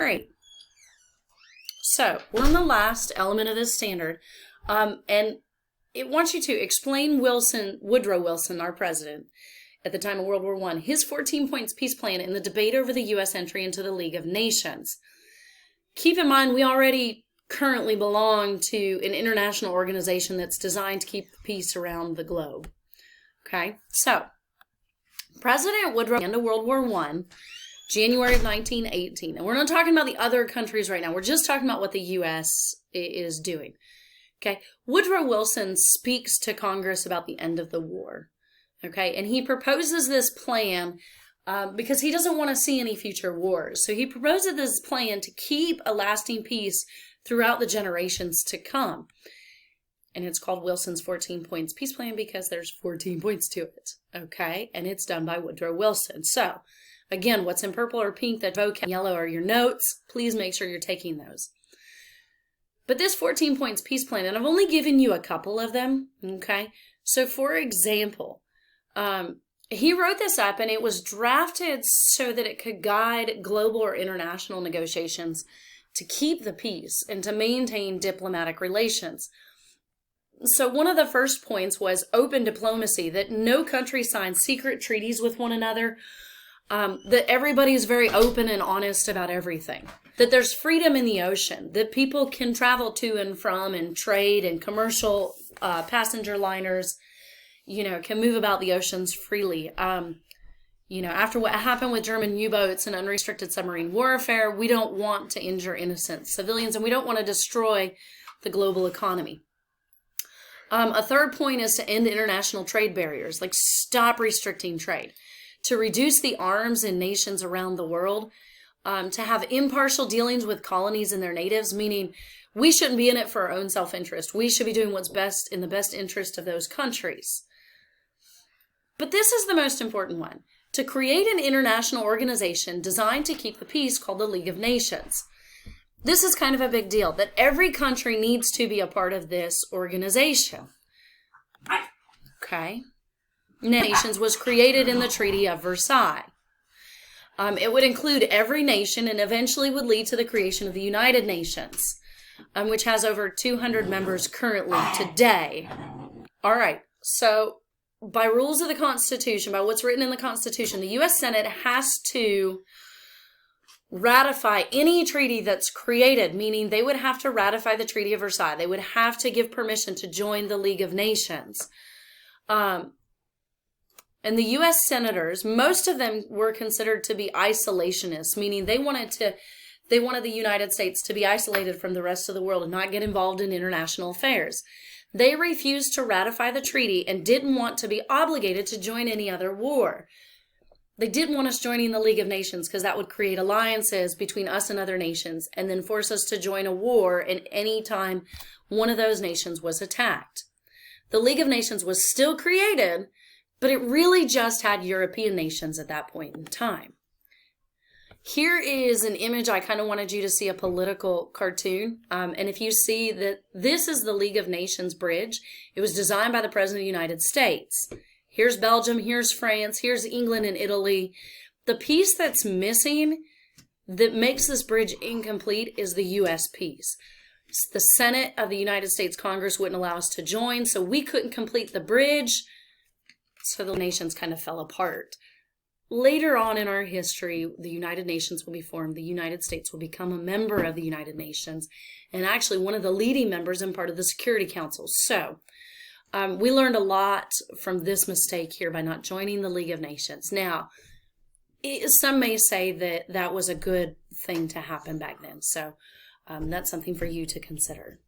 great. So we're on the last element of this standard, and it wants you to explain Woodrow Wilson, our president, at the time of World War I, his 14 points peace plan in the debate over the U.S. entry into the League of Nations. Keep in mind, we already currently belong to an international organization that's designed to keep peace around the globe. Okay, so President Woodrow at the end of World War I, January of 1918, and we're not talking about the other countries right now. We're just talking about what the U.S. is doing. Okay, Woodrow Wilson speaks to Congress about the end of the war. Okay, and he proposes this plan because he doesn't want to see any future wars. So he proposes this plan to keep a lasting peace throughout the generations to come. And it's called Wilson's 14 Points Peace Plan because there's 14 points to it. Okay, and it's done by Woodrow Wilson. So, again, what's in purple or pink, that vocab yellow are your notes. Please make sure you're taking those. But this 14 Points Peace Plan, and I've only given you a couple of them, okay? So, for example, he wrote this up, and it was drafted so that it could guide global or international negotiations to keep the peace and to maintain diplomatic relations. So one of the first points was open diplomacy, that no country signs secret treaties with one another, that everybody's very open and honest about everything, that there's freedom in the ocean, that people can travel to and from and trade, and commercial passenger liners can move about the oceans freely. After what happened with German U-boats and unrestricted submarine warfare, we don't want to injure innocent civilians, and we don't want to destroy the global economy. A third point is to end international trade barriers, like stop restricting trade, to reduce the arms in nations around the world, to have impartial dealings with colonies and their natives, meaning we shouldn't be in it for our own self-interest. We should be doing what's best in the best interest of those countries. But this is the most important one: to create an international organization designed to keep the peace called the League of Nations. This is kind of a big deal, that every country needs to be a part of this organization. Okay. Nations was created in the Treaty of Versailles. It would include every nation and eventually would lead to the creation of the United Nations, which has over 200 members currently today. All right, so by rules of the Constitution, by what's written in the Constitution, the U.S. Senate has to ratify any treaty that's created, meaning they would have to ratify the Treaty of Versailles. They would have to give permission to join the League of Nations. And the U.S. senators, most of them were considered to be isolationists, meaning they wanted the United States to be isolated from the rest of the world and not get involved in international affairs. They refused to ratify the treaty and didn't want to be obligated to join any other war. They didn't want us joining the League of Nations because that would create alliances between us and other nations and then force us to join a war at any time one of those nations was attacked. The League of Nations was still created, but it really just had European nations at that point in time. Here is an image. I kind of wanted you to see a political cartoon. And if you see that this is the League of Nations bridge, it was designed by the President of the United States. Here's Belgium, here's France, here's England and Italy. The piece that's missing that makes this bridge incomplete is the U.S. piece. The Senate of the United States Congress wouldn't allow us to join, so we couldn't complete the bridge. So the nations kind of fell apart. Later on in our history, the United Nations will be formed. The United States will become a member of the United Nations and actually one of the leading members and part of the Security Council. So we learned a lot from this mistake here by not joining the League of Nations. Now, some may say that that was a good thing to happen back then. So that's something for you to consider.